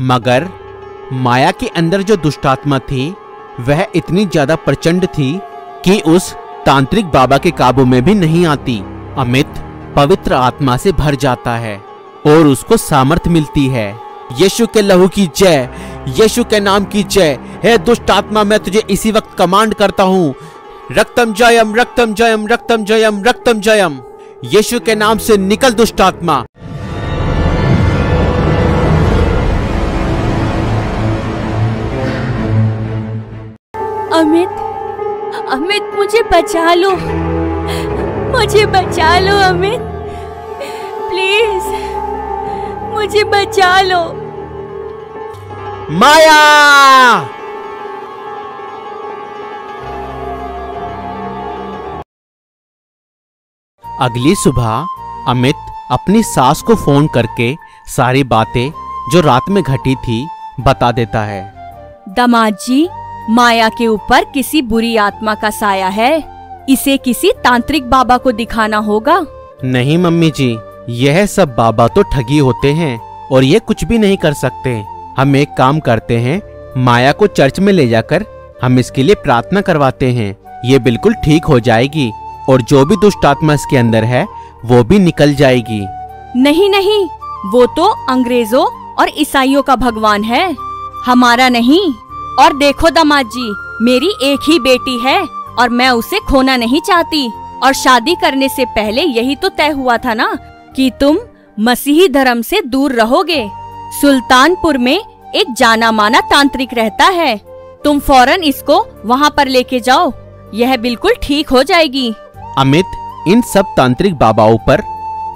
मगर माया के अंदर जो दुष्टात्मा थी वह इतनी ज्यादा प्रचंड थी कि उस तांत्रिक बाबा के काबू में भी नहीं आती। अमित पवित्र आत्मा से भर जाता है और उसको सामर्थ्य मिलती है। यीशु के लहू की जय, यीशु के नाम की जय। हे दुष्ट आत्मा, मैं तुझे इसी वक्त कमांड करता हूँ, रक्तम जयम रक्तम जयम रक्तम जयम रक्तम जयम। यीशु के नाम से निकल दुष्ट आत्मा। अमित, अमित मुझे बचा लो, मुझे बचा लो अमित, प्लीज मुझे बचा लो। माया! अगली सुबह अमित अपनी सास को फोन करके सारी बातें जो रात में घटी थी बता देता है। दामाद जी, माया के ऊपर किसी बुरी आत्मा का साया है, इसे किसी तांत्रिक बाबा को दिखाना होगा। नहीं मम्मी जी, यह सब बाबा तो ठगी होते हैं और ये कुछ भी नहीं कर सकते। हम एक काम करते हैं, माया को चर्च में ले जाकर हम इसके लिए प्रार्थना करवाते हैं। ये बिल्कुल ठीक हो जाएगी और जो भी दुष्ट आत्मा इसके अंदर है वो भी निकल जाएगी। नहीं नहीं, वो तो अंग्रेजों और ईसाइयों का भगवान है, हमारा नहीं। और देखो दामाद जी, मेरी एक ही बेटी है और मैं उसे खोना नहीं चाहती। और शादी करने से पहले यही तो तय हुआ था ना कि तुम मसीही धर्म से दूर रहोगे। सुल्तानपुर में एक जाना माना तांत्रिक रहता है, तुम फौरन इसको वहाँ पर लेके जाओ, यह बिल्कुल ठीक हो जाएगी। अमित इन सब तांत्रिक बाबाओं पर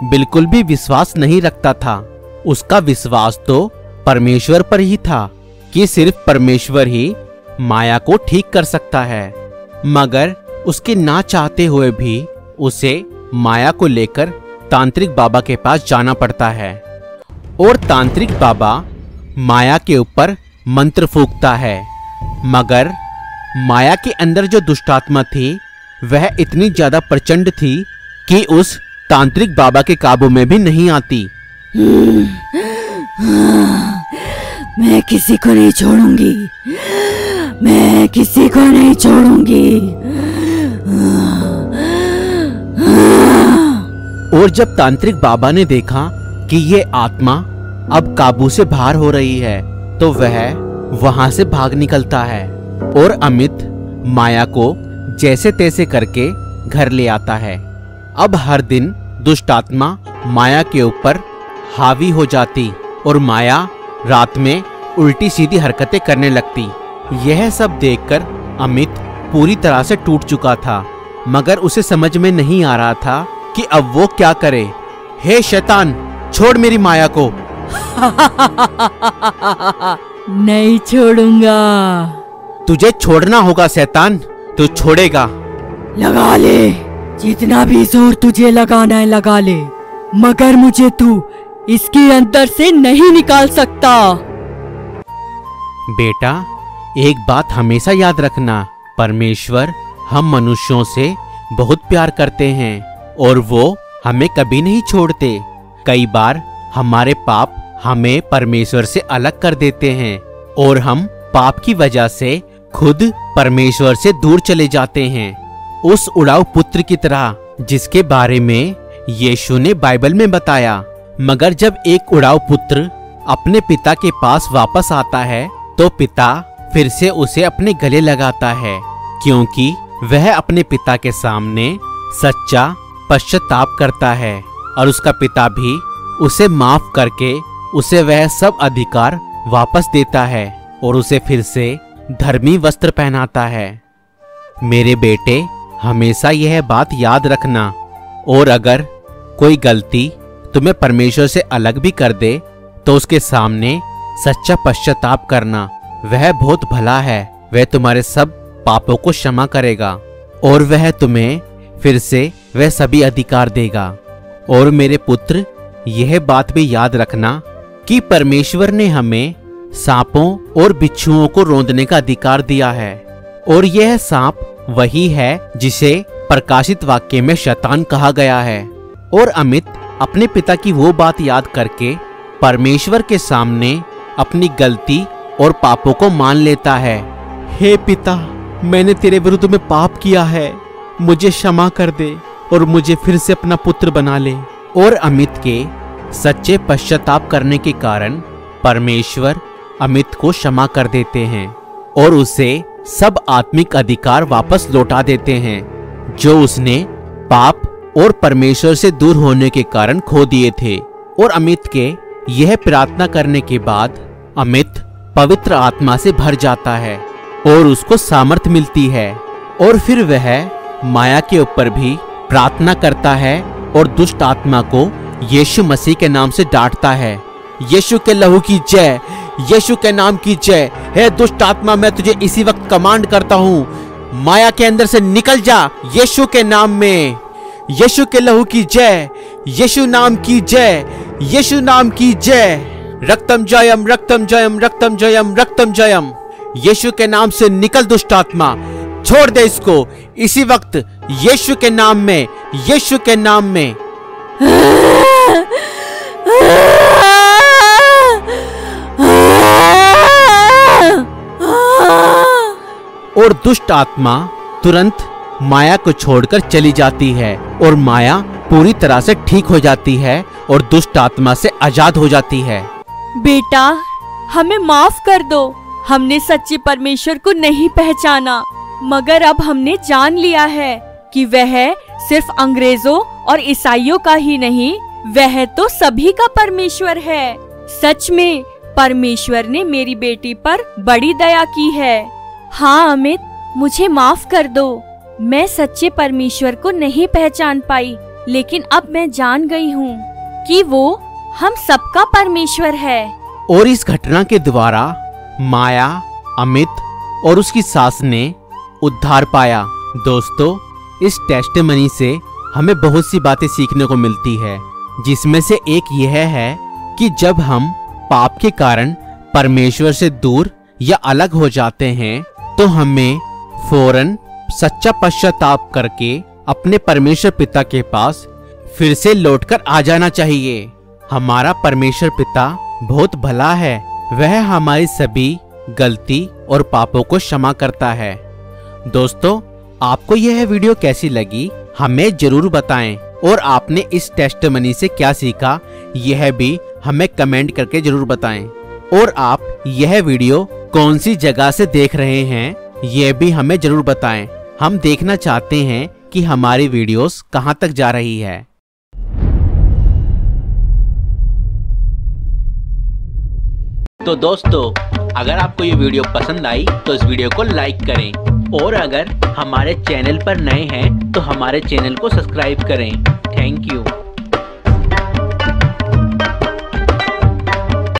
बिल्कुल भी विश्वास नहीं रखता था। उसका विश्वास तो परमेश्वर पर ही था कि सिर्फ परमेश्वर ही माया को ठीक कर सकता है। मगर उसके ना चाहते हुए भी उसे माया को लेकर तांत्रिक बाबा के पास जाना पड़ता है और तांत्रिक बाबा माया के ऊपर मंत्र फूंकता है। मगर माया के अंदर जो दुष्टात्मा थी वह इतनी ज्यादा प्रचंड थी कि उस तांत्रिक बाबा के काबू में भी नहीं आती। मैं किसी को नहीं छोड़ूंगी, मैं किसी को नहीं छोड़ूंगी। और जब तांत्रिक बाबा ने देखा कि ये आत्मा अब काबू से बाहर हो रही है तो वह वहां से भाग निकलता है और अमित माया को जैसे तैसे करके घर ले आता है। अब हर दिन दुष्ट आत्मा माया के ऊपर हावी हो जाती और माया रात में उल्टी सीधी हरकतें करने लगती। यह सब देखकर अमित पूरी तरह से टूट चुका था, मगर उसे समझ में नहीं आ रहा था कि अब वो क्या करे। हे शैतान, छोड़ मेरी माया को। नहीं छोड़ूंगा। तुझे छोड़ना होगा शैतान, तू छोड़ेगा। लगा ले, जितना भी जोर तुझे लगाना है लगा ले, मगर मुझे तू इसके अंदर से नहीं निकाल सकता। बेटा, एक बात हमेशा याद रखना, परमेश्वर हम मनुष्यों से बहुत प्यार करते हैं और वो हमें कभी नहीं छोड़ते। कई बार हमारे पाप हमें परमेश्वर से अलग कर देते हैं और हम पाप की वजह से खुद परमेश्वर से दूर चले जाते हैं। उस उड़ाऊ पुत्र की तरह जिसके बारे में यीशु ने बाइबल में बताया। मगर जब एक उड़ाऊ पुत्र अपने पिता के पास वापस आता है तो पिता फिर से उसे अपने गले लगाता है, क्योंकि वह अपने पिता के सामने सच्चा पश्चाताप करता है और उसका पिता भी उसे माफ करके उसे वह सब अधिकार वापस देता है और उसे फिर से धर्मी वस्त्र पहनाता है। मेरे बेटे, हमेशा यह बात याद रखना, और अगर कोई गलती तुम्हें परमेश्वर से अलग भी कर दे तो उसके सामने सच्चा पश्चाताप करना। वह बहुत भला है, वह तुम्हारे सब पापों को क्षमा करेगा और वह तुम्हें फिर से वह सभी अधिकार देगा। और मेरे पुत्र, यह बात भी याद रखना कि परमेश्वर ने हमें सांपों और बिच्छुओं को रौंदने का अधिकार दिया है, और यह सांप वही है जिसे प्रकाशित वाक्य में शैतान कहा गया है। और अमित अपने पिता की वो बात याद करके परमेश्वर के सामने अपनी गलती और पापों को मान लेता है। हे पिता, मैंने तेरे विरुद्ध में पाप किया है, मुझे क्षमा कर दे और मुझे फिर से अपना पुत्र बना ले। और अमित के सच्चे पश्चाताप करने के कारण परमेश्वर अमित को क्षमा कर देते हैं और उसे सब आत्मिक अधिकार वापस लौटा देते हैं जो उसने पाप और परमेश्वर से दूर होने के कारण खो दिए थे। और अमित के यह प्रार्थना करने के बाद अमित पवित्र आत्मा से भर जाता है और उसको सामर्थ मिलती है और फिर वह माया के ऊपर भी प्रार्थना करता है और दुष्ट आत्मा को यीशु मसीह के नाम से डांटता है। यीशु के लहू की जय, यीशु के नाम की जय। हे दुष्ट आत्मा, मैं तुझे इसी वक्त कमांड करता हूँ, माया के अंदर से निकल जा यीशु के नाम में। यीशु के लहू की जय, यीशु नाम की जय, यीशु नाम की जय। रक्तम जयम, रक्तम जयम, रक्तम जयम, रक्तम जयम। यीशु के नाम से निकल दुष्ट आत्मा, छोड़ दे इसको इसी वक्त यीशु के नाम में, यीशु के नाम में। और दुष्ट आत्मा तुरंत माया को छोड़कर चली जाती है और माया पूरी तरह से ठीक हो जाती है और दुष्ट आत्मा से आजाद हो जाती है। बेटा, हमें माफ कर दो, हमने सच्चे परमेश्वर को नहीं पहचाना, मगर अब हमने जान लिया है कि वह सिर्फ अंग्रेजों और ईसाइयों का ही नहीं, वह तो सभी का परमेश्वर है। सच में परमेश्वर ने मेरी बेटी पर बड़ी दया की है। हाँ अमित, मुझे माफ कर दो। मैं सच्चे परमेश्वर को नहीं पहचान पाई, लेकिन अब मैं जान गई हूँ कि वो हम सबका परमेश्वर है। और इस घटना के द्वारा माया, अमित और उसकी सास ने उद्धार पाया। दोस्तों, इस टेस्टिमनी से हमें बहुत सी बातें सीखने को मिलती है, जिसमें से एक यह है कि जब हम पाप के कारण परमेश्वर से दूर या अलग हो जाते हैं तो हमें फौरन सच्चा पश्चाताप करके अपने परमेश्वर पिता के पास फिर से लौटकर आ जाना चाहिए। हमारा परमेश्वर पिता बहुत भला है, वह हमारी सभी गलती और पापों को क्षमा करता है। दोस्तों, आपको यह वीडियो कैसी लगी हमें जरूर बताएं और आपने इस टेस्टिमनी से क्या सीखा यह भी हमें कमेंट करके जरूर बताएं। और आप यह वीडियो कौन सी जगह से देख रहे हैं यह भी हमें जरूर बताएं। हम देखना चाहते हैं कि हमारी वीडियोस कहां तक जा रही है। तो दोस्तों, अगर आपको ये वीडियो पसंद आई तो इस वीडियो को लाइक करें और अगर हमारे चैनल पर नए हैं तो हमारे चैनल को सब्सक्राइब करें। Thank you.